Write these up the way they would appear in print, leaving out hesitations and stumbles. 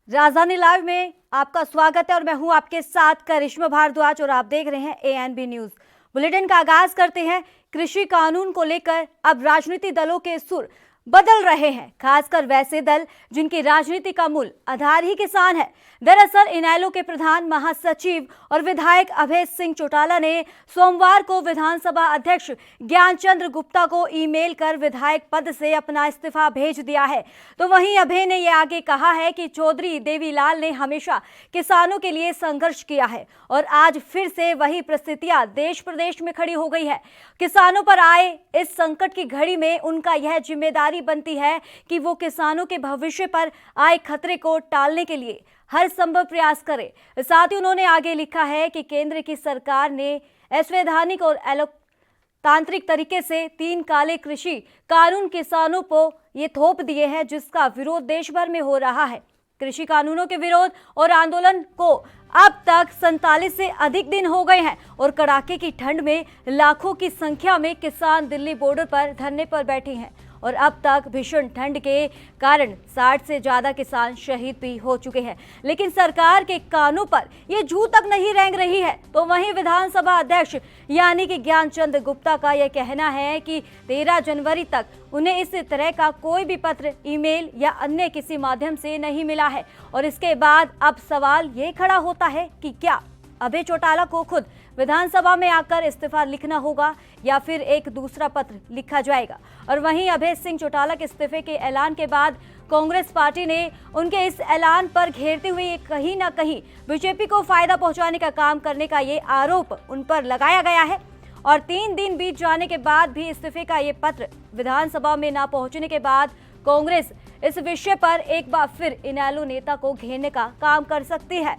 राजधानी लाइव में आपका स्वागत है और मैं हूं आपके साथ करिश्मा भारद्वाज और आप देख रहे हैं एएनबी न्यूज। बुलेटिन का आगाज करते हैं। कृषि कानून को लेकर अब राजनीतिक दलों के सुर बदल रहे हैं, खासकर वैसे दल जिनकी राजनीति का मूल आधार ही किसान है। दरअसल इनेलो के प्रधान महासचिव और विधायक अभय सिंह चौटाला ने सोमवार को विधानसभा अध्यक्ष ज्ञानचंद्र गुप्ता को ईमेल कर विधायक पद से अपना इस्तीफा भेज दिया है। तो वहीं अभय ने यह आगे कहा है कि चौधरी देवीलाल ने हमेशा किसानों के लिए संघर्ष किया है और आज फिर से वही परिस्थितियां देश प्रदेश में खड़ी हो गई है। किसानों पर आए इस संकट की घड़ी में उनका यह जिम्मेदारी बनती है कि वो किसानों के भविष्य पर आए खतरे को टालने के लिए हर संभव प्रयास करे। साथ ही उन्होंने आगे लिखा है कि केंद्र की सरकार ने असंवैधानिक और तांत्रिक तरीके से 3 काले कृषि कानून किसानों को ये थोप दिए हैं, जिसका विरोध देश भर में हो रहा है। कृषि कानूनों के विरोध और आंदोलन को अब तक 47 से अधिक दिन हो गए हैं और कड़ाके की ठंड में लाखों की संख्या में किसान दिल्ली बॉर्डर पर धरने पर बैठे हैं और अब तक भीषण ठंड के कारण 60 से ज्यादा किसान शहीद भी हो चुके हैं। लेकिन सरकार के कानों पर यह जू तक नहीं रेंग रही है। तो वहीं विधानसभा अध्यक्ष यानी कि ज्ञानचंद गुप्ता का यह कहना है कि 13 जनवरी तक उन्हें इस तरह का कोई भी पत्र, ईमेल या अन्य किसी माध्यम से नहीं मिला है और इसके बाद अब सवाल ये खड़ा होता है कि क्या अभय चौटाला को खुद विधानसभा में आकर इस्तीफा लिखना होगा या फिर एक दूसरा पत्र लिखा जाएगा। और वहीं अभय सिंह चौटाला के इस्तीफे के ऐलान के बाद कांग्रेस पार्टी ने उनके इस ऐलान पर घेरते हुए कहीं ना कहीं बीजेपी को फायदा पहुंचाने का काम करने का ये आरोप उन पर लगाया गया है। और 3 दिन बीत जाने के बाद भी इस्तीफे का ये पत्र विधानसभा में ना पहुंचने के बाद कांग्रेस इस विषय पर एक बार फिर इनेलो नेता को घेरने का काम कर सकती है।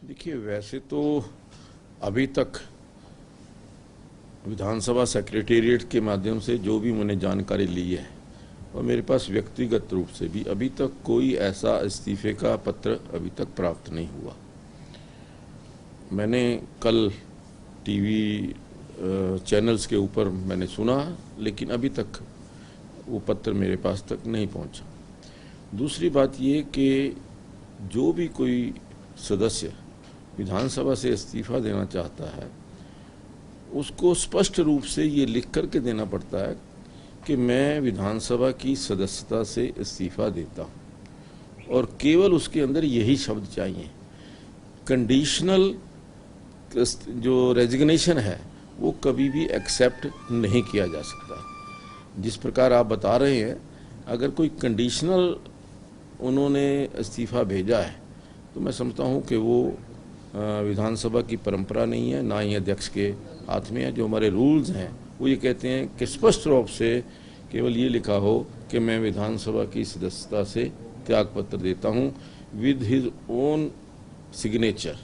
देखिए, वैसे तो अभी तक विधानसभा सेक्रेटेरिएट के माध्यम से जो भी मैंने जानकारी ली है और मेरे पास व्यक्तिगत रूप से भी अभी तक कोई ऐसा इस्तीफे का पत्र अभी तक प्राप्त नहीं हुआ। मैंने कल टीवी चैनल्स के ऊपर मैंने सुना, लेकिन अभी तक वो पत्र मेरे पास तक नहीं पहुंचा। दूसरी बात ये कि जो भी कोई सदस्य विधानसभा से इस्तीफा देना चाहता है उसको स्पष्ट रूप से ये लिख कर के देना पड़ता है कि मैं विधानसभा की सदस्यता से इस्तीफा देता हूँ, और केवल उसके अंदर यही शब्द चाहिए। कंडीशनल जो रेजिग्नेशन है वो कभी भी एक्सेप्ट नहीं किया जा सकता। जिस प्रकार आप बता रहे हैं, अगर कोई कंडीशनल उन्होंने इस्तीफा भेजा है तो मैं समझता हूँ कि वो विधानसभा की परंपरा नहीं है, ना ही अध्यक्ष के हाथ में है। जो हमारे रूल्स हैं वो ये कहते हैं कि स्पष्ट रूप से केवल ये लिखा हो कि मैं विधानसभा की सदस्यता से त्यागपत्र देता हूँ विद हिज ओन सिग्नेचर।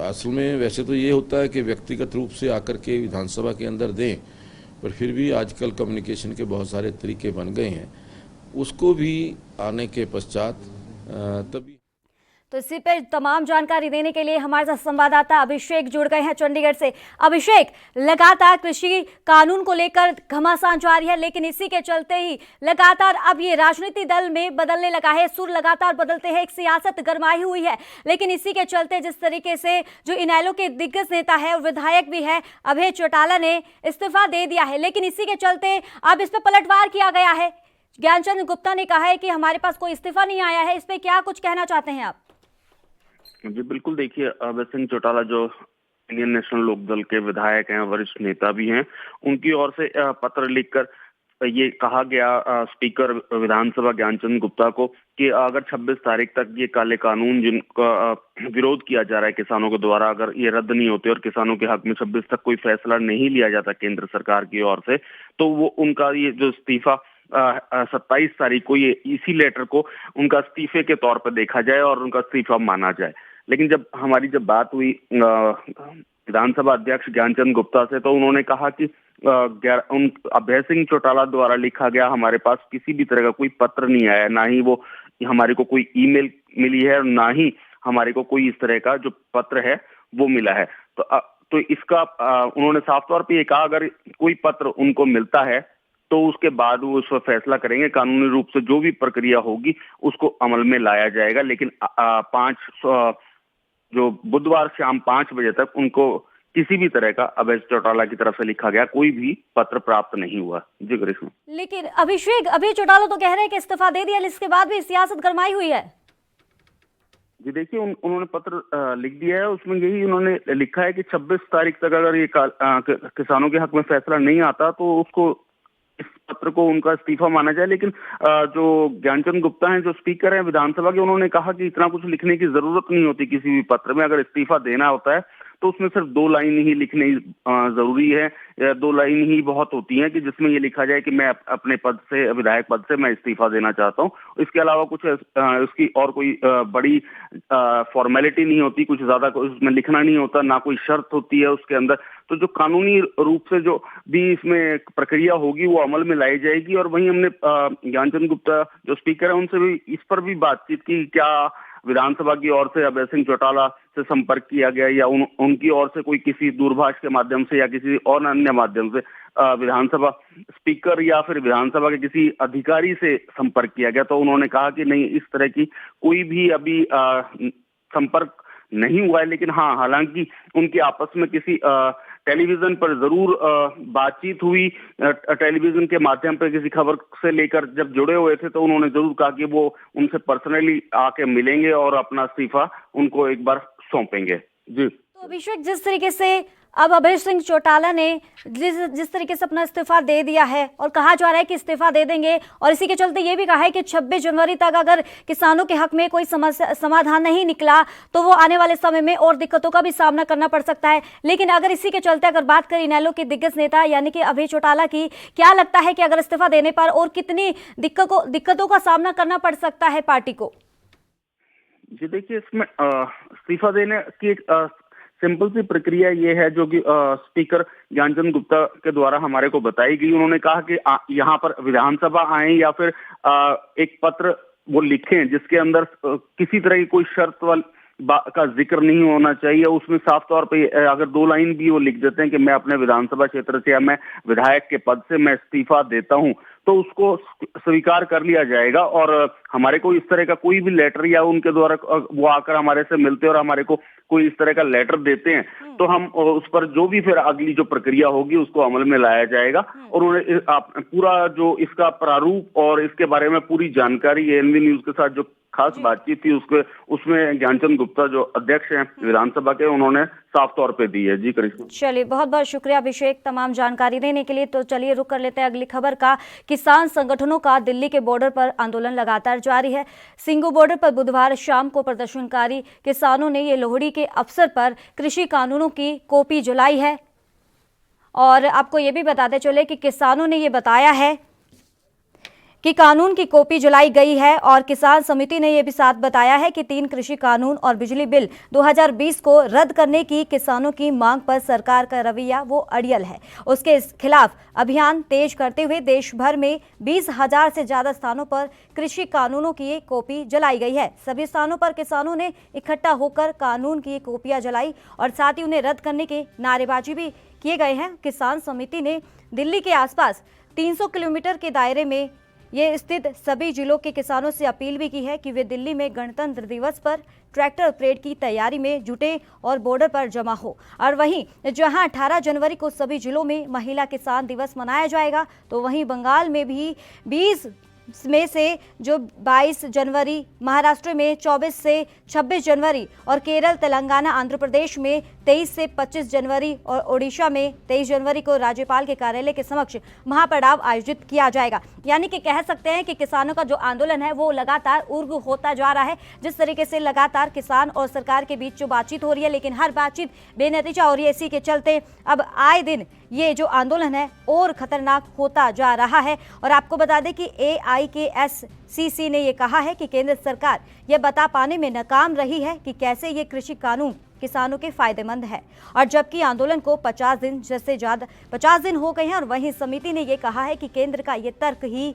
असल में वैसे तो ये होता है कि व्यक्तिगत रूप से आकर के विधानसभा के अंदर दें, पर फिर भी आजकल कम्युनिकेशन के बहुत सारे तरीके बन गए हैं, उसको भी आने के पश्चात तभी। तो इसी पर तमाम जानकारी देने के लिए हमारे साथ संवाददाता अभिषेक जुड़ गए हैं चंडीगढ़ से। अभिषेक, लगातार कृषि कानून को लेकर घमासान जारी है, लेकिन इसी के चलते ही लगातार अब ये राजनीतिक दल में बदलने लगा है, सुर लगातार बदलते हैं, एक सियासत गरमाई हुई है। लेकिन इसी के चलते जिस तरीके से जो इनेलो के दिग्गज नेता है और विधायक भी है अभय चौटाला ने इस्तीफा दे दिया है, लेकिन इसी के चलते अब इस पर पलटवार किया गया है। ज्ञानचंद गुप्ता ने कहा है कि हमारे पास कोई इस्तीफा नहीं आया है। इस पर क्या कुछ कहना चाहते हैं आप? जी बिल्कुल, देखिए अभय सिंह चौटाला जो इंडियन नेशनल लोकदल के विधायक हैं, वरिष्ठ नेता भी हैं, उनकी ओर से पत्र लिखकर ये कहा गया स्पीकर विधानसभा ज्ञानचंद गुप्ता को कि अगर 26 तारीख तक ये काले कानून जिनका विरोध किया जा रहा है किसानों के द्वारा, अगर ये रद्द नहीं होते और किसानों के हक में 26 तक कोई फैसला नहीं लिया जाता केंद्र सरकार की ओर से, तो वो उनका ये जो इस्तीफा 27 तारीख को ये इसी लेटर को उनका इस्तीफे के तौर पर देखा जाए और उनका इस्तीफा माना जाए। लेकिन जब हमारी बात हुई विधानसभा अध्यक्ष ज्ञानचंद गुप्ता से, तो उन्होंने कहा कि अभय सिंह चौटाला द्वारा लिखा गया हमारे पास किसी भी तरह का कोई पत्र नहीं आया, ना ही वो हमारे को कोई ईमेल मिली है और ना ही हमारे को कोई इस तरह का जो पत्र है वो मिला है। तो इसका उन्होंने साफ तौर पे ये कहा, अगर कोई पत्र उनको मिलता है तो उसके बाद वो उस पर फैसला करेंगे। कानूनी रूप से जो भी प्रक्रिया होगी उसको अमल में लाया जाएगा। लेकिन जो बुधवार शाम 5 बजे तक उनको किसी भी तरह का अभय चौटाला की तरफ से लिखा गया कोई भी पत्र प्राप्त नहीं हुआ। जी करिश्मा। लेकिन अभय चौटाला तो कह रहे हैं कि इस्तीफा दे दिया, इसके बाद भी सियासत गरमाई हुई है। जी देखिए, उन्होंने पत्र लिख दिया है, उसमें यही उन्होंने लिखा है कि 26 तारीख तक अगर ये किसानों के हक में फैसला नहीं आता तो उसको इस पत्र को उनका इस्तीफा माना जाए। लेकिन जो ज्ञानचंद गुप्ता हैं, जो स्पीकर हैं विधानसभा के, उन्होंने कहा कि इतना कुछ लिखने की जरूरत नहीं होती किसी भी पत्र में। अगर इस्तीफा देना होता है तो उसमें सिर्फ 2 लाइन ही लिखनी जरूरी है, या 2 लाइन ही बहुत होती हैं कि जिसमें ये लिखा जाए कि मैं अपने पद से, विधायक पद से मैं इस्तीफा देना चाहता हूं। इसके अलावा कुछ उसकी और कोई बड़ी फॉर्मेलिटी नहीं होती, कुछ ज्यादा उसमें लिखना नहीं होता, ना कोई शर्त होती है उसके अंदर। तो जो कानूनी रूप से जो भी इसमें प्रक्रिया होगी वो अमल में लाई जाएगी। और वहीं हमने ज्ञानचंद गुप्ता जो स्पीकर है उनसे भी इस पर भी बातचीत की, क्या विधानसभा की ओर से अभय सिंह चौटाला से संपर्क किया गया या उनकी ओर से कोई किसी दूरभाष के माध्यम से या किसी और अन्य माध्यम से विधानसभा स्पीकर या फिर विधानसभा के किसी अधिकारी से संपर्क किया गया। तो उन्होंने कहा कि नहीं, इस तरह की कोई भी अभी संपर्क नहीं हुआ है। लेकिन हाँ, हालांकि उनके आपस में किसी टेलीविजन पर जरूर बातचीत हुई। टेलीविजन के माध्यम पर किसी खबर से लेकर जब जुड़े हुए थे तो उन्होंने जरूर कहा कि वो उनसे पर्सनली आके मिलेंगे और अपना इस्तीफा उनको एक बार सौंपेंगे। जी। तो अभिषेक, जिस तरीके से अब अभय सिंह चौटाला ने जिस तरीके से अपना इस्तीफा दे दिया है और कहा जा रहा है कि इस्तीफा दे देंगे, और इसी के चलते ये भी कहा है कि 26 जनवरी तक अगर किसानों के हक में कोई समाधान नहीं निकला तो वो आने वाले समय में और दिक्कतों का भी सामना करना पड़ सकता है। लेकिन अगर इसी के चलते अगर बात करें इनेलो के दिग्गज नेता यानी कि अभय चौटाला की, क्या लगता है कि अगर इस्तीफा देने पर और कितनी दिक्कतों का सामना करना पड़ सकता है पार्टी को? जी देखिए, इसमें इस्तीफा देने की एक सिंपल सी प्रक्रिया ये है जो कि स्पीकर ज्ञानचंद गुप्ता के द्वारा हमारे को बताई गई। उन्होंने कहा कि यहाँ पर विधानसभा आए या फिर एक पत्र वो लिखें जिसके अंदर किसी तरह की कोई शर्त का जिक्र नहीं होना चाहिए। उसमें साफ तौर पे अगर 2 लाइन भी वो लिख देते हैं कि मैं अपने विधानसभा क्षेत्र से या मैं विधायक के पद से मैं इस्तीफा देता हूं, तो उसको स्वीकार कर लिया जाएगा। और हमारे को इस तरह का कोई भी लेटर या उनके द्वारा वो आकर हमारे से मिलते और हमारे को कोई इस तरह का लेटर देते हैं तो हम उस पर जो भी फिर अगली जो प्रक्रिया होगी उसको अमल में लाया जाएगा। और उन्होंने पूरा जो इसका प्रारूप और इसके बारे में पूरी जानकारी एएनबी न्यूज के साथ जो खास बातचीत थी उसमें ज्ञानचंद गुप्ता जो अध्यक्ष हैं विधानसभा के, उन्होंने साफ तौर पे दी है। जी करिश्मा। चलिए, बहुत बहुत शुक्रिया अभिषेक तमाम जानकारी देने के लिए। तो चलिए रुक कर लेते हैं अगली खबर का। किसान संगठनों का दिल्ली के बॉर्डर पर आंदोलन लगातार जारी है। सिंगू बॉर्डर पर बुधवार शाम को प्रदर्शनकारी किसानों ने ये लोहड़ी के अवसर पर कृषि कानूनों की कॉपी जलाई है। और आपको ये भी बताते चले कि किसानों ने ये बताया है कि कानून की कॉपी जलाई गई है। और किसान समिति ने यह भी साथ बताया है कि 3 कृषि कानून और बिजली बिल 2020 को रद्द करने की किसानों की मांग पर सरकार का रवैया वो अड़ियल है। उसके खिलाफ अभियान तेज करते हुए देश भर में 20,000 से ज्यादा स्थानों पर कृषि कानूनों की एक कॉपी जलाई गई है। सभी स्थानों पर किसानों ने इकट्ठा होकर कानून की कॉपियां जलाई और साथ ही उन्हें रद्द करने के नारेबाजी भी किए गए हैं। किसान समिति ने दिल्ली के आसपास 300 किलोमीटर के दायरे में ये स्थित सभी जिलों के किसानों से अपील भी की है कि वे दिल्ली में गणतंत्र दिवस पर ट्रैक्टर परेड की तैयारी में जुटे और बॉर्डर पर जमा हो। और वहीं जहां 18 जनवरी को सभी जिलों में महिला किसान दिवस मनाया जाएगा, तो वहीं बंगाल में भी 20 में से जो 22 जनवरी, महाराष्ट्र में 24 से 26 जनवरी और केरल, तेलंगाना, आंध्र प्रदेश में 23 से 25 जनवरी और ओडिशा में 23 जनवरी को राज्यपाल के कार्यालय के समक्ष महापड़ाव आयोजित किया जाएगा। यानी कि कह सकते हैं कि किसानों का जो आंदोलन है वो लगातार उग्र होता जा रहा है। जिस तरीके से लगातार किसान और सरकार के बीच जो बातचीत हो रही है, लेकिन हर बातचीत बेनतीजा हो रही है। इसी के चलते अब आए दिन ये जो आंदोलन है और खतरनाक होता जा रहा है। और आपको बता दें कि AIKSCC ने ये कहा है कि केंद्र सरकार ये बता पाने में नाकाम रही है कि कैसे ये कृषि कानून किसानों के फायदेमंद है। और जबकि आंदोलन को 50 दिन जैसे ज्यादा 50 दिन हो गए हैं। और वहीं समिति ने ये कहा है कि केंद्र का ये तर्क ही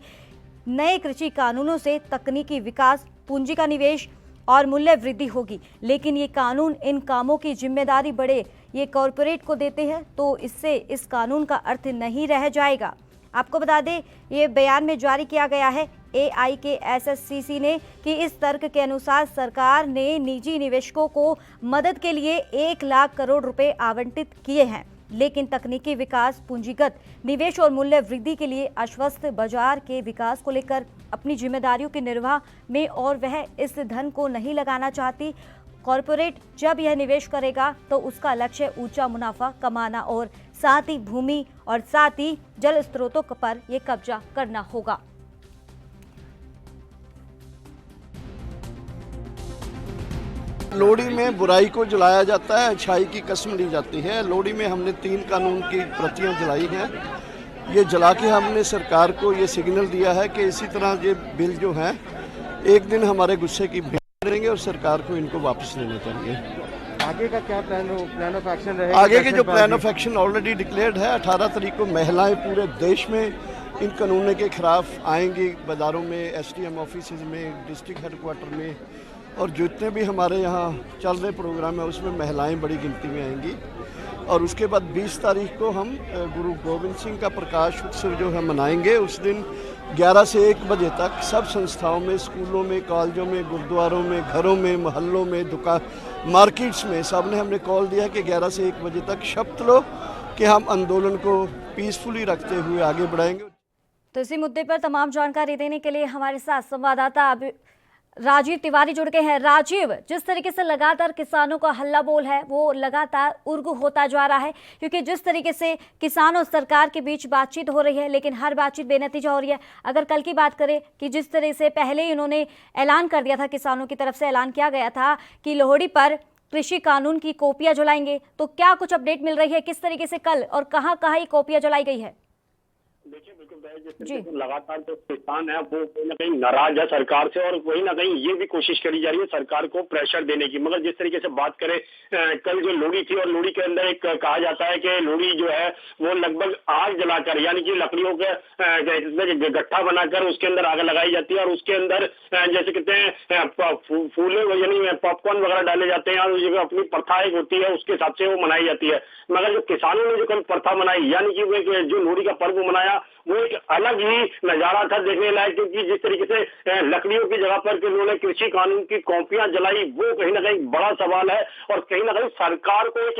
नए कृषि कानूनों से तकनीकी विकास, पूंजी का निवेश और मूल्य वृद्धि होगी। लेकिन ये कानून इन कामों की जिम्मेदारी बड़े ये कॉरपोरेट को देते हैं, तो इससे इस कानून का अर्थ नहीं रह जाएगा। आपको बता दें, ये बयान में जारी किया गया है AIKSSCC ने कि इस तर्क के अनुसार सरकार ने निजी निवेशकों को मदद के लिए 1 लाख करोड़ रुपए आवंटित किए हैं, लेकिन तकनीकी विकास, पूंजीगत निवेश और मूल्य वृद्धि के लिए आश्वस्त बाजार के विकास को लेकर अपनी जिम्मेदारियों के निर्वाह में और वह इस धन को नहीं लगाना चाहती। कॉरपोरेट जब यह निवेश करेगा तो उसका लक्ष्य ऊंचा मुनाफा कमाना और साथ ही भूमि और साथ ही जल स्रोतों पर यह कब्जा करना होगा। लोहड़ी में बुराई को जलाया जाता है, अच्छाई की कसम ली जाती है। लोहड़ी में हमने 3 कानून की प्रतियां जलाई हैं। ये जला के हमने सरकार को ये सिग्नल दिया है कि इसी तरह ये बिल जो हैं एक दिन हमारे गुस्से की भेंट करेंगे और सरकार को इनको वापस लेना चाहिए। आगे का क्या प्लान ऑफ एक्शन रहेगा? आगे के जो plan of action already declared है, 18 तारीख को महिलाएं पूरे देश में इन कानूनों के खिलाफ आएंगी, बाज़ारों में, SDM ऑफिस में, डिस्ट्रिक्ट हेडक्वार्टर में, और जितने भी हमारे यहाँ चल रहे प्रोग्राम है उसमें महिलाएं बड़ी गिनती में आएंगी। और उसके बाद 20 तारीख को हम गुरु गोविंद सिंह का प्रकाश उत्सव जो है मनाएंगे। उस दिन 11 से 1 बजे तक सब संस्थाओं में, स्कूलों में, कॉलेजों में, गुरुद्वारों में, घरों में, मोहल्लों में, दुकान, मार्केट्स में, सब ने हमने कॉल दिया कि 11 से 1 बजे तक शपथ लो कि हम आंदोलन को पीसफुली रखते हुए आगे बढ़ाएंगे। तो इसी मुद्दे पर तमाम जानकारी देने के लिए हमारे साथ संवाददाता राजीव तिवारी जुड़ गए हैं। राजीव, जिस तरीके से लगातार किसानों का हल्ला बोल है वो लगातार उग्र होता जा रहा है, क्योंकि जिस तरीके से किसान और सरकार के बीच बातचीत हो रही है लेकिन हर बातचीत बेनतीजा हो रही है। अगर कल की बात करें कि जिस तरह से पहले ही उन्होंने ऐलान कर दिया था, किसानों की तरफ से ऐलान किया गया था कि लोहड़ी पर कृषि कानून की कॉपियां जलाएंगे, तो क्या कुछ अपडेट मिल रही है? किस तरीके से कल और कहाँ कहाँ ये कॉपियां जलाई गई है? देखिए, बिल्कुल लगातार जो किसान है वो कहीं ना कहीं नाराज है सरकार से, और कहीं ना कहीं ये भी कोशिश करी जा रही है सरकार को प्रेशर देने की। मगर जिस तरीके से बात करें, कल जो लोहड़ी थी और लोहड़ी के अंदर एक कहा जाता है कि लोहड़ी जो है वो लगभग आग जलाकर, यानी कि लकड़ियों के गट्ठा बनाकर उसके अंदर आग लगाई जाती है और उसके अंदर जैसे कहते हैं फूले यानी पॉपकॉर्न वगैरह डाले जाते हैं, और जो अपनी प्रथा एक होती है उसके हिसाब से वो मनाई जाती है। मगर जो किसानों ने जो कल प्रथा मनाई, यानी कि वो जो लोहड़ी का पर्व मनाया, वो एक अलग ही नजारा था देखने लायक, क्योंकि जिस तरीके से लकड़ियों की जगह पर उन्होंने कृषि कानून की कॉपियां जलाई, वो कहीं ना कहीं बड़ा सवाल है। और कहीं ना कहीं सरकार को एक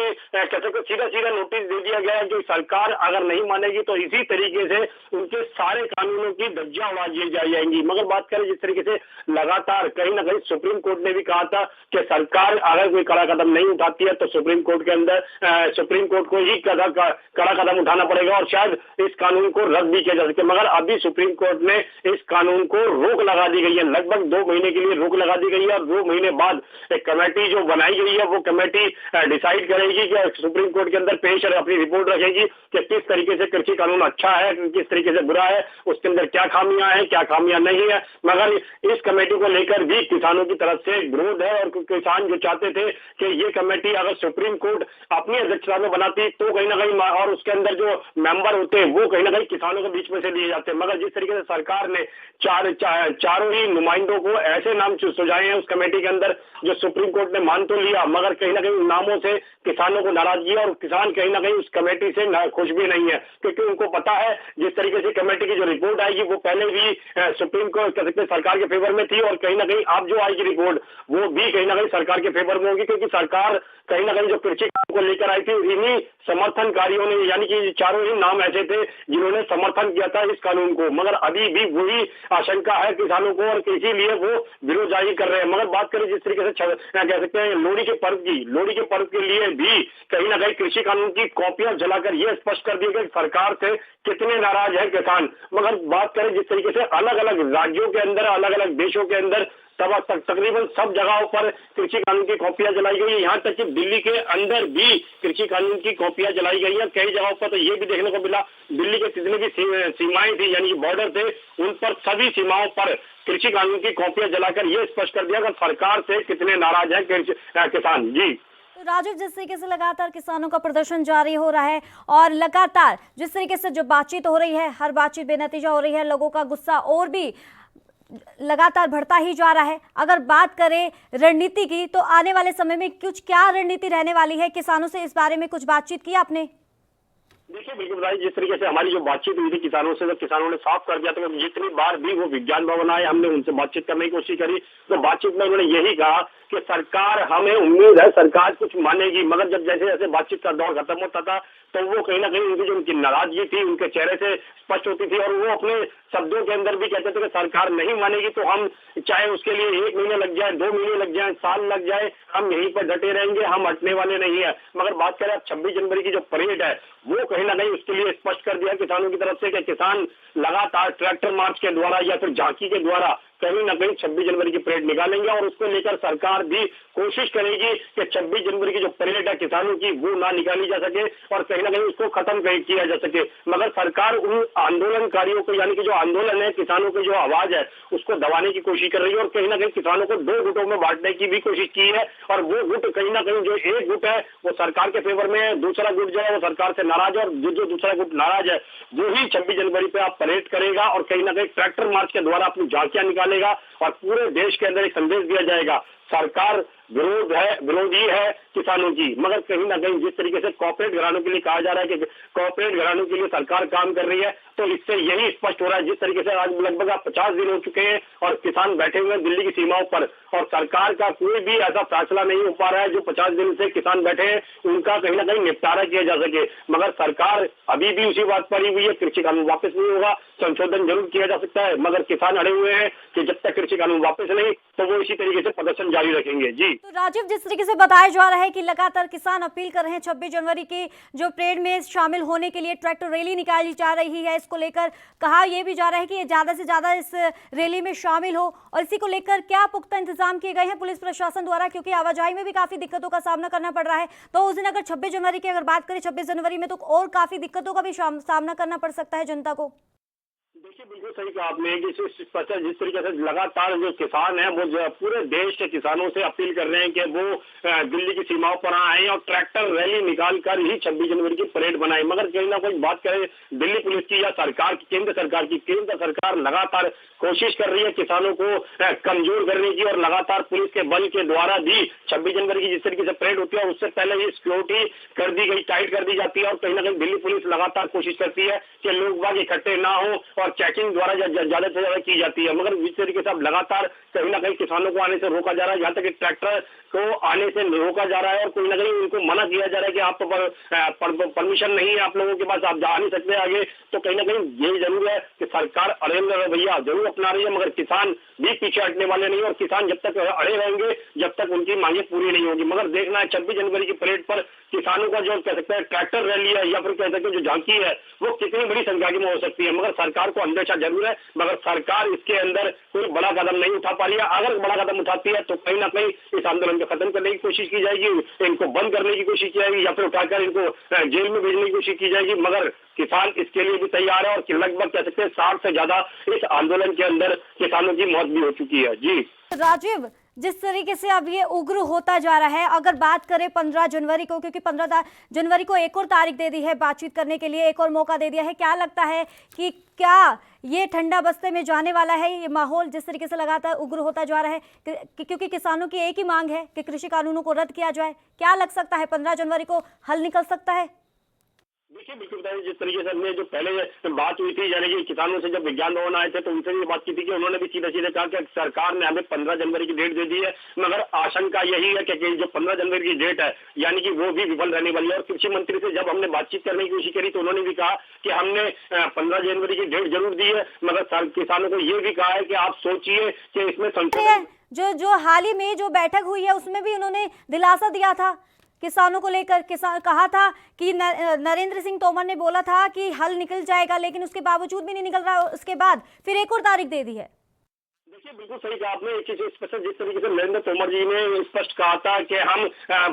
सीधा सीधा नोटिस दे दिया गया है कि सरकार अगर नहीं मानेगी तो इसी तरीके से उनके सारे कानूनों की धज्जियां उड़ा दी जाएंगी। मगर बात करें जिस तरीके से लगातार कहीं ना कहीं सुप्रीम कोर्ट ने भी कहा था कि सरकार अगर कोई कड़ा कदम नहीं उठाती है तो सुप्रीम कोर्ट के अंदर सुप्रीम कोर्ट को ही कड़ा कदम उठाना पड़ेगा और शायद इस कानून को रद्द भी किया जा सके। मगर अभी सुप्रीम कोर्ट ने इस कानून को रोक लगा दी गई है, लगभग 2 महीने के लिए रोक लगा दी गई है। और 2 महीने बाद एक कमेटी जो बनाई गई है वो कमेटी डिसाइड करेगी कि सुप्रीम कोर्ट के अंदर पेश अपनी रिपोर्ट रखेगी कि किस तरीके से कृषि कानून अच्छा है, किस तरीके से बुरा है, उसके अंदर क्या खामियां हैं, क्या खामियां नहीं है। मगर इस कमेटी को लेकर भी किसानों की तरफ से विरोध है, और किसान जो चाहते थे कि ये कमेटी अगर सुप्रीम कोर्ट अपनी अध्यक्षता में बनाती तो कहीं ना कहीं, और उसके अंदर जो मेंबर होते हैं वो कहीं ना कहीं किसानों के बीच में से लिए जाते हैं। मगर जिस तरीके से सरकार ने चारों ही नुमाइंदों को ऐसे नाम सुझाए हैं उस कमेटी के अंदर जो सुप्रीम कोर्ट ने मान तो लिया, मगर कहीं ना कहीं नामों से किसानों को नाराजगी है, और किसान कहीं ना कहीं उस कमेटी से खुश भी नहीं है, क्योंकि उनको पता है जिस तरीके से कमेटी की जो रिपोर्ट आएगी वो पहले भी सुप्रीम कोर्ट कह सकते सरकार के फेवर में थी, और कहीं ना कहीं अब जो आएगी रिपोर्ट वो भी कहीं ना कहीं सरकार के फेवर में होगी, क्योंकि सरकार कहीं ना कहीं जो कृषि कानून को लेकर आई थी इन्हीं समर्थनकारियों ने, यानी कि चारों ही नाम ऐसे थे जिन्होंने समर्थन किया था इस कानून को। मगर अभी भी वही आशंका है किसानों को, और इसीलिए वो विरोध जारी कर रहे हैं। मगर बात करें जिस तरीके से कह सकते हैं लोहड़ी के पर्व के लिए भी कहीं ना कहीं कृषि कानून की कॉपियां जलाकर ये स्पष्ट कर दिया कि सरकार से कितने नाराज है किसान। मगर बात करें जिस तरीके से अलग अलग राज्यों के अंदर, अलग अलग देशों के अंदर तकरीबन सब जगहों पर कृषि कानून की कॉपियां जलाई गई है, यहाँ तक कि दिल्ली के अंदर भी कृषि कानून की कॉपियां जलाई गई है। कई जगहों पर तो ये भी देखने को मिला, दिल्ली के जितने भी सीमाएं थी यानी बॉर्डर थे उन पर सभी सीमाओं पर कृषि कानून की कॉपियां जलाकर ये स्पष्ट कर दिया कि सरकार से कितने नाराज है किसान। जी तो राजीव, जिस तरीके से लगातार किसानों का प्रदर्शन जारी हो रहा है और लगातार जिस तरीके से जो बातचीत हो रही है, हर बातचीत बेनतीजा हो रही है, लोगों का गुस्सा और भी लगातार बढ़ता ही जा रहा है। अगर बात करें रणनीति की, तो आने वाले समय में क्या रणनीति रहने वाली है? किसानों से इस बारे में कुछ बातचीत की आपने? देखिए बिल्कुल बताइए, जिस तरीके से हमारी जो बातचीत हुई थी किसानों से, तो किसानों ने साफ कर दिया था कि जितनी बार भी वो विज्ञान भवन आए, हमने उनसे बातचीत करने की कोशिश करी, तो बातचीत में उन्होंने यही कहा कि सरकार, हमें उम्मीद है सरकार कुछ मानेगी, मगर जब जैसे जैसे बातचीत का दौर खत्म होता था तो वो कहीं ना कहीं उनकी जो उनकी नाराजगी थी उनके चेहरे से स्पष्ट होती थी, और वो अपने शब्दों के अंदर भी कहते थे कि सरकार नहीं मानेगी तो हम, चाहे उसके लिए 1 महीने लग जाए, 2 महीने लग जाए, साल लग जाए, हम यहीं पर डटे रहेंगे, हम हटने वाले नहीं है। मगर बात करें अब 26 जनवरी की जो परेड है, वो कहीं ना कहीं उसके लिए स्पष्ट कर दिया किसानों की तरफ से कि किसान लगातार ट्रैक्टर मार्च के द्वारा या फिर झांकी के द्वारा कहीं ना कहीं 26 जनवरी की परेड निकालेंगे, और उसको लेकर सरकार भी कोशिश करेगी कि 26 जनवरी की जो परेड है किसानों की, वो ना निकाली जा सके और कहीं ना कहीं उसको खत्म किया जा सके। मगर सरकार उन आंदोलनकारियों को, यानी कि जो आंदोलन है, किसानों की जो आवाज है, उसको दबाने की कोशिश कर रही है, और कहीं ना कहीं किसानों को 2 गुटों में बांटने की भी कोशिश की है। और वो गुट कहीं ना कहीं, जो एक गुट है वो सरकार के फेवर में है, दूसरा गुट जो है वो सरकार से नाराज है, और जो दूसरा गुट नाराज है वो ही 26 जनवरी पे आप परेड करेगा और कहीं ना कहीं ट्रैक्टर मार्च के द्वारा अपनी झांकियां निकालेगा, और पूरे देश के अंदर एक संदेश दिया जाएगा सरकार विरोधी है किसानों की। मगर कहीं ना कहीं जिस तरीके से कॉर्पोरेट घरानों के लिए कहा जा रहा है कि कॉर्पोरेट घरानों के लिए सरकार काम कर रही है, तो इससे यही स्पष्ट हो रहा है, जिस तरीके से आज लगभग 50 दिन हो चुके हैं और किसान बैठे हुए हैं दिल्ली की सीमाओं पर, और सरकार का कोई भी ऐसा फैसला नहीं हो पा रहा है जो 50 दिन से किसान बैठे हैं उनका कहीं ना कहीं निपटारा किया जा सके। मगर सरकार अभी भी उसी बात पर ही हुई है, कृषि कानून वापस नहीं होगा, संशोधन जरूर किया जा सकता है, मगर किसान अड़े हुए हैं कि जब तक कृषि कानून वापस नहीं, तो वो इसी तरीके से प्रदर्शन जारी रखेंगे। जी तो राजीव, जिस तरीके से बताया जा रहा है कि लगातार किसान अपील कर रहे हैं 26 जनवरी की जो परेड में शामिल होने के लिए ट्रैक्टर रैली निकाली जा रही है, इसको लेकर कहा यह भी जा रहा है कि ज्यादा से ज्यादा इस रैली में शामिल हो, और इसी को लेकर क्या पुख्ता इंतजाम किए गए हैं पुलिस प्रशासन द्वारा, क्योंकि आवाजाही में भी काफी दिक्कतों का सामना करना पड़ रहा है। तो उस दिन अगर 26 जनवरी की अगर बात करें, 26 जनवरी में तो और काफी दिक्कतों का भी सामना करना पड़ सकता है जनता को। देखिए बिल्कुल सही कहा आपने कि जिस तरीके से लगातार जो किसान है वो पूरे देश के किसानों से अपील कर रहे हैं कि वो दिल्ली की सीमाओं पर आए और ट्रैक्टर रैली निकाल कर ही 26 जनवरी की परेड बनाए। मगर कहीं ना कहीं बात करें दिल्ली पुलिस की या सरकार की, केंद्र सरकार लगातार कोशिश कर रही है किसानों को कमजोर करने की, और लगातार पुलिस के बल के द्वारा भी 26 जनवरी की जिस तरीके से परेड होती है उससे पहले ही सिक्योरिटी कर दी गई, टाइट कर दी जाती है, और कहीं ना कहीं दिल्ली पुलिस लगातार कोशिश करती है कि लोग बाग इकट्ठे ना हो और चेकिंग द्वारा ज्यादा से ज्यादा की जाती है। मगर जिस तरीके से अब लगातार कहीं ना कहीं किसानों को आने से रोका जा रहा है, यहाँ तक कि ट्रैक्टर को आने से रोका जा रहा है, और कहीं ना कहीं उनको मना किया जा रहा है कि आप तो परमिशन नहीं है आप लोगों के पास, आप जा नहीं सकते आगे। तो कहीं ना कहीं ये जरूर है कि सरकार अड़े रवैया जरूर अपना रही है, मगर किसान भी पीछे हटने वाले नहीं, और किसान जब तक अड़े रहेंगे जब तक उनकी मांगे पूरी नहीं होगी। मगर देखना है 26 जनवरी की परेड पर किसानों का जो कह सकते हैं ट्रैक्टर रैली है या फिर कह सकते हैं जो झांकी है वो कितनी बड़ी संख्या में हो सकती है। मगर सरकार को अंदेशा जरूर है, मगर सरकार इसके अंदर कोई बड़ा कदम नहीं उठा पा रही है। अगर बड़ा कदम उठाती है तो कहीं ना कहीं इस आंदोलन को खत्म करने की कोशिश की जाएगी, इनको बंद करने की कोशिश की जाएगी, या फिर उठाकर इनको जेल में भेजने की कोशिश की जाएगी। मगर किसान इसके लिए भी तैयार है, और लगभग कह सकते हैं 60 से ज्यादा इस आंदोलन के अंदर किसानों की मौत भी हो चुकी है। जी राजीव, जिस तरीके से अब ये उग्र होता जा रहा है, अगर बात करें 15 जनवरी को, क्योंकि 15 जनवरी को एक और तारीख दे दी है बातचीत करने के लिए, एक और मौका दे दिया है, क्या लगता है कि क्या ये ठंडा बस्ते में जाने वाला है ये माहौल, जिस तरीके से लगातार उग्र होता जा रहा है, क्योंकि किसानों की एक ही मांग है कि कृषि कानूनों को रद्द किया जाए। क्या लग सकता है 15 जनवरी को हल निकल सकता है? देखिए बिल्कुल बताइए, जिस तरीके से हमने जो पहले बात हुई थी, यानी कि किसानों से जब विज्ञान भवन आए थे तो उनसे भी बात की थी कि उन्होंने भी सीधे सीधे कहा कि सरकार ने हमें 15 जनवरी की डेट दे दी है, मगर आशंका यही है कि जो 15 जनवरी की डेट है यानी कि वो भी विफल रहने वाली है। और कृषि मंत्री से जब हमने बातचीत करने की कोशिश करी तो उन्होंने भी कहा कि हमने 15 जनवरी की डेट जरूर दी है, मगर किसानों को ये भी कहा है कि आप सोचिए कि इसमें संशोधन जो हाल ही में जो बैठक हुई है उसमें भी उन्होंने दिलासा दिया था किसानों को लेकर, कहा था कि नरेंद्र सिंह तोमर ने बोला था कि हल निकल जाएगा, लेकिन उसके बावजूद भी नहीं निकल रहा। उसके बाद फिर एक और तारीख दे दी है। देखिए बिल्कुल सही कहा आपने, एक चीज स्पष्ट, जिस तरीके से नरेंद्र तोमर जी ने स्पष्ट कहा था कि हम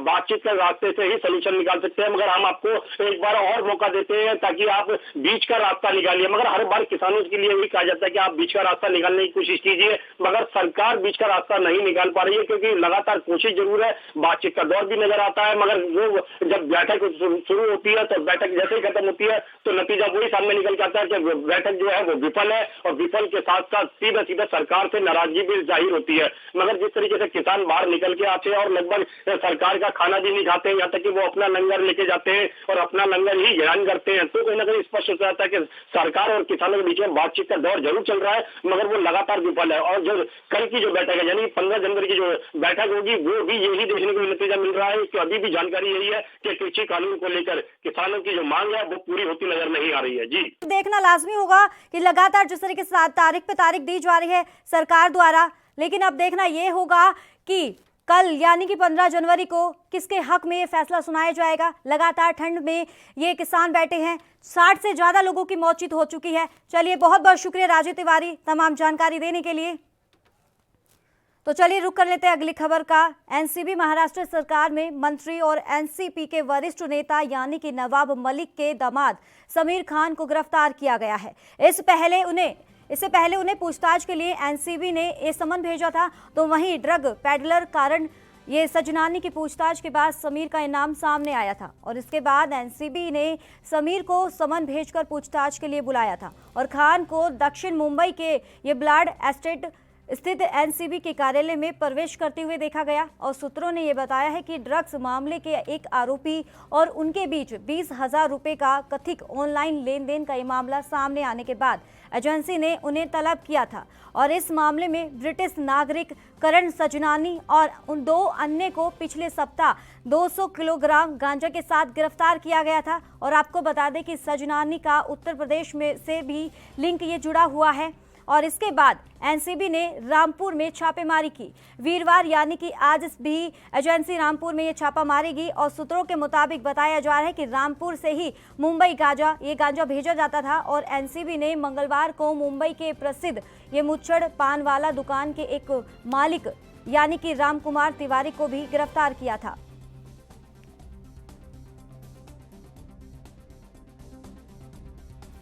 बातचीत के रास्ते से ही सोल्यूशन निकाल सकते हैं, मगर हम आपको एक बार और मौका देते हैं ताकि आप बीच का रास्ता निकालिए। मगर हर बार किसानों के लिए यही कहा जाता है कि आप बीच का रास्ता निकालने की कोशिश कीजिए, मगर सरकार बीच का रास्ता नहीं निकाल पा रही है, क्योंकि लगातार कोशिश जरूर है, बातचीत का दौर भी नजर आता है, मगर वो जब बैठक शुरू होती है तो बैठक जैसे ही खत्म होती है तो नतीजा वही सामने निकल के आता है कि बैठक जो है वो विफल है, और विफल के साथ साथ सीधा सीधा सरकार पे नाराजगी भी जाहिर होती है। मगर जिस तरीके से किसान बाहर निकल के आते हैं और लगभग सरकार का खाना भी नहीं खाते हैं, यहाँ तक कि वो अपना लंगर लेके जाते हैं और अपना लंगर ही ग्रहण करते हैं, तो कहीं ना कहीं स्पष्ट हो जाता है कि सरकार और किसानों के बीच में बातचीत का दौर जरूर चल रहा है, मगर वो लगातार विफल है। और जो कल की जो बैठक है, यानी 15 जनवरी की जो बैठक होगी, वो भी यही देखने को नतीजा मिल रहा है कि अभी भी जानकारी यही है कि कृषि कानून को लेकर किसानों की जो मांग है वो पूरी होती नजर नहीं आ रही है। जी, देखना लाजमी होगा कि लगातार जिस तरीके से तारीख पे तारीख दी जा रही है सरकार द्वारा, लेकिन अब देखना ये होगा कि कल यानी कि 15 जनवरी को किसके हक में ये फैसला सुनाया जाएगा। लगातार ठंड में ये किसान बैठे हैं, 60 से ज्यादा लोगों की मौत हो चुकी है। चलिए, बहुत बहुत शुक्रिया राजीव तिवारी तमाम जानकारी देने के लिए। तो चलिए रुक कर लेते हैं अगली खबर का। एनसीबी महाराष्ट्र सरकार में मंत्री और एनसीपी के वरिष्ठ नेता यानी कि नवाब मलिक के दामाद समीर खान को गिरफ्तार किया गया है। इससे पहले उन्हें पूछताछ के लिए एनसीबी ने ये समन भेजा था। तो वहीं ड्रग पेडलर कारण ये सजनानी की पूछताछ के बाद समीर का नाम सामने आया था और इसके बाद एनसीबी ने समीर को समन भेजकर पूछताछ के लिए बुलाया था और खान को दक्षिण मुंबई के ये ब्लाड एस्टेट स्थित एनसीबी के कार्यालय में प्रवेश करते हुए देखा गया और सूत्रों ने यह बताया है कि ड्रग्स मामले के एक आरोपी और उनके बीच 20,000 रुपए का कथित ऑनलाइन लेन देन का ये मामला सामने आने के बाद एजेंसी ने उन्हें तलब किया था और इस मामले में ब्रिटिश नागरिक करण सजनानी और उन 2 अन्य को पिछले सप्ताह 200 किलोग्राम गांजा के साथ गिरफ्तार किया गया था। और आपको बता दें कि सजनानी का उत्तर प्रदेश में से भी लिंक ये जुड़ा हुआ है और इसके बाद एनसीबी ने रामपुर में छापेमारी की। वीरवार यानी कि आज भी एजेंसी रामपुर में ये छापा मारेगी और सूत्रों के मुताबिक बताया जा रहा है कि रामपुर से ही मुंबई गांजा भेजा जाता था और एनसीबी ने मंगलवार को मुंबई के प्रसिद्ध ये मुच्छड़ पान वाला दुकान के एक मालिक यानी कि राम कुमार तिवारी को भी गिरफ्तार किया था।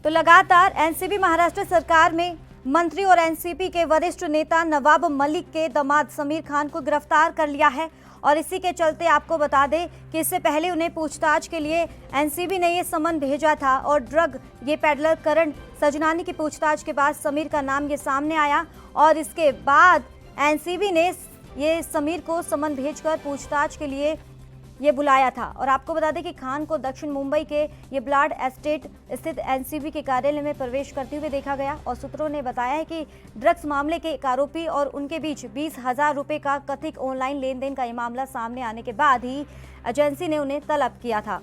तो लगातार एनसीबी महाराष्ट्र सरकार में मंत्री और एनसीपी के वरिष्ठ नेता नवाब मलिक के दामाद समीर खान को गिरफ्तार कर लिया है और इसी के चलते आपको बता दें कि इससे पहले उन्हें पूछताछ के लिए एनसीबी ने ये समन भेजा था और ड्रग ये पेडलर करण सजनानी की पूछताछ के बाद समीर का नाम ये सामने आया और इसके बाद एनसीबी ने ये समीर को समन भेजकर पूछताछ के लिए ये बुलाया था। और आपको बता दें कि खान को दक्षिण मुंबई के ये ब्लाड एस्टेट स्थित एनसीबी के कार्यालय में प्रवेश करते हुए देखा गया और सूत्रों ने बताया है कि ड्रग्स मामले के एक आरोपी और उनके बीच 20,000 रुपए का कथित ऑनलाइन लेन देन का ये मामला सामने आने के बाद ही एजेंसी ने उन्हें तलब किया था।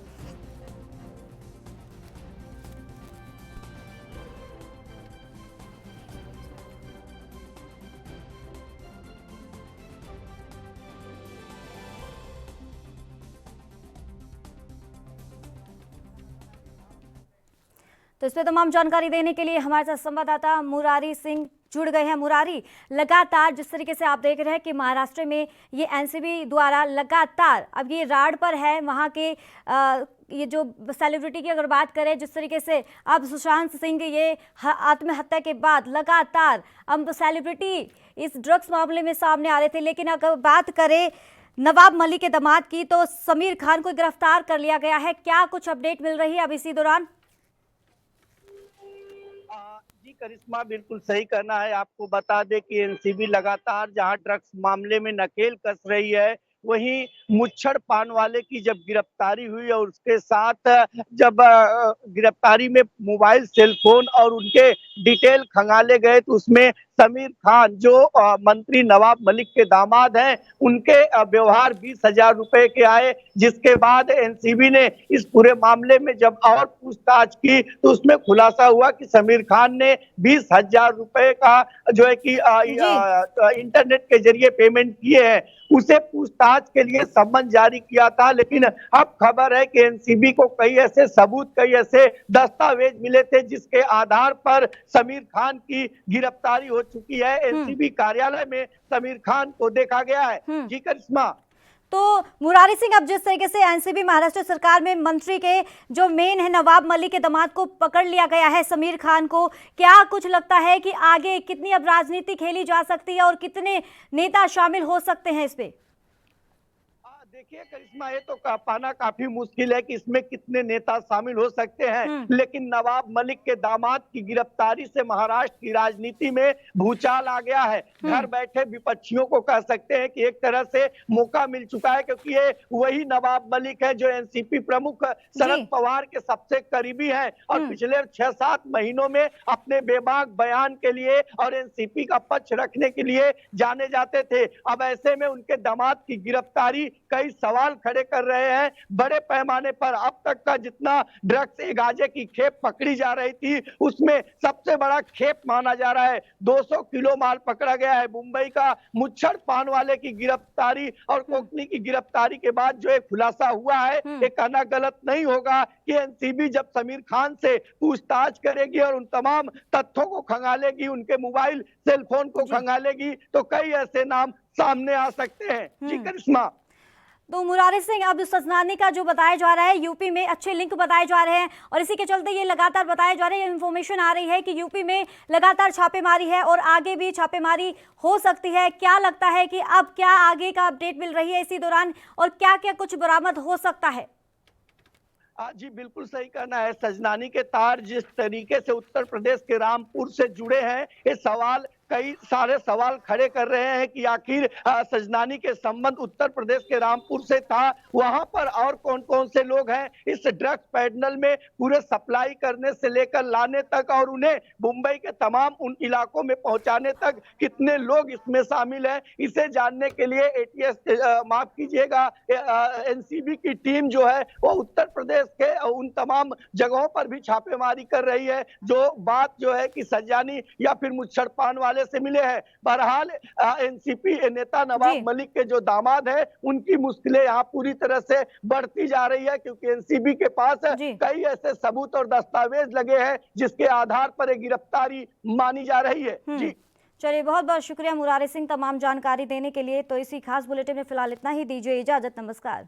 तो इस पर तमाम जानकारी देने के लिए हमारे साथ संवाददाता मुरारी सिंह जुड़ गए हैं। मुरारी, लगातार जिस तरीके से आप देख रहे हैं कि महाराष्ट्र में ये एनसीबी द्वारा लगातार अब ये राड पर है वहाँ के ये जो सेलिब्रिटी की अगर बात करें, जिस तरीके से अब सुशांत सिंह ये आत्महत्या के बाद लगातार अब सेलिब्रिटी इस ड्रग्स मामले में सामने आ रहे थे, लेकिन अगर बात करें नवाब मलिक के दामाद की तो समीर खान को गिरफ्तार कर लिया गया है। क्या कुछ अपडेट मिल रही है अब इसी दौरान? जी करिश्मा, बिल्कुल सही कहना है। आपको बता दें कि एनसीबी लगातार जहां ड्रग्स मामले में नकेल कस रही है, वहीं मुच्छड़ पान वाले की जब गिरफ्तारी हुई और उसके साथ जब गिरफ्तारी में मोबाइल, सेलफोन और उनके डिटेल खंगाले गए तो उसमें समीर खान जो मंत्री नवाब मलिक के दामाद हैं, उनके व्यवहार 20,000 रुपए के आए, जिसके बाद एनसीबी ने इस पूरे मामले में जब और पूछताछ की तो उसमें खुलासा हुआ कि समीर खान ने 20,000 रुपए का जो है कि इंटरनेट के जरिए पेमेंट किए हैं। उसे पूछताछ के लिए सम्मन जारी किया था, लेकिन अब खबर है कि एनसीबी को कई ऐसे सबूत, कई ऐसे दस्तावेज मिले थे जिसके आधार पर समीर खान की गिरफ्तारी हो चुकी है। एनसीबी कार्यालय में समीर खान को देखा गया है। जी करिश्मा। तो मुरारी सिंह, अब जिस तरीके से एनसीबी महाराष्ट्र सरकार में मंत्री के जो मेन है नवाब मलिक के दामाद को पकड़ लिया गया है, समीर खान को, क्या कुछ लगता है कि आगे कितनी अब राजनीति खेली जा सकती है और कितने नेता शामिल हो सकते हैं इस पे? देखिए करिश्मा, ये तो पाना काफी मुश्किल है कि इसमें कितने नेता शामिल हो सकते हैं, लेकिन नवाब मलिक के दामाद की गिरफ्तारी से महाराष्ट्र की राजनीति में भूचाल आ गया है। घर बैठे विपक्षियों को कह सकते हैं कि एक तरह से मौका मिल चुका है, क्योंकि ये वही नवाब मलिक है जो एनसीपी प्रमुख शरद पवार के सबसे करीबी हैं और पिछले 6-7 महीनों में अपने बेबाक बयान के लिए और एनसीपी का पक्ष रखने के लिए जाने जाते थे। अब ऐसे में उनके दामाद की गिरफ्तारी कई सवाल खड़े कर रहे हैं। बड़े पैमाने पर अब तक का जितना ड्रग्स गांजे की खेप पकड़ी जा रही थी, उसमें सबसे बड़ा खेप माना जा रहा है। 200 किलो माल पकड़ा गया है। मुंबई का मुच्छड़ पान वाले की गिरफ्तारी और कोकनी की गिरफ्तारी के बाद जो एक खुलासा हुआ है, ये कहना गलत नहीं होगा कि एनसीबी जब समीर खान से पूछताछ करेगी और उन तमाम तथ्यों को खंगालेगी, उनके मोबाइल सेलफोन को खंगालेगी, तो कई ऐसे नाम सामने आ सकते हैं। जी करिश्मा। तो मुरारी सिंह, अब सजनानी का जो बताया जा रहा है, यूपी में अच्छे लिंक बताए जा रहे हैं और इसी के चलते ये लगातार बताया जा रहा है, इन्फॉर्मेशन आ रही है कि यूपी में लगातार छापेमारी है और आगे भी छापेमारी हो सकती है। क्या लगता है कि अब क्या आगे का अपडेट मिल रही है इसी दौरान और क्या क्या कुछ बरामद हो सकता है? जी बिल्कुल सही कहना है। सजनानी के तार जिस तरीके से उत्तर प्रदेश के रामपुर से जुड़े हैं, ये सवाल कई सारे सवाल खड़े कर रहे हैं कि आखिर सजनानी के संबंध उत्तर प्रदेश के रामपुर से था, वहां पर और कौन कौन से लोग हैं इस ड्रग्स पैडल में पूरे सप्लाई करने से लेकर लाने तक और उन्हें मुंबई के तमाम उन इलाकों में पहुंचाने तक कितने लोग इसमें शामिल हैं, इसे जानने के लिए एटीएस माफ कीजिएगा एनसीबी की टीम जो है वो उत्तर प्रदेश के उन तमाम जगहों पर भी छापेमारी कर रही है। जो बात जो है कि सजानी या फिर मुच्छड़ पान वाले से मिले हैं। बहरहाल एनसीपी नेता नवाब मलिक के जो दामाद है, उनकी मुश्किलें यहाँ पूरी तरह से बढ़ती जा रही है, क्योंकि एनसीबी के पास कई ऐसे सबूत और दस्तावेज लगे हैं जिसके आधार पर गिरफ्तारी मानी जा रही है। जी चलिए, बहुत बहुत शुक्रिया मुरारी सिंह तमाम जानकारी देने के लिए। तो इसी खास बुलेटिन में फिलहाल इतना ही। दीजिए इजाजत, नमस्कार।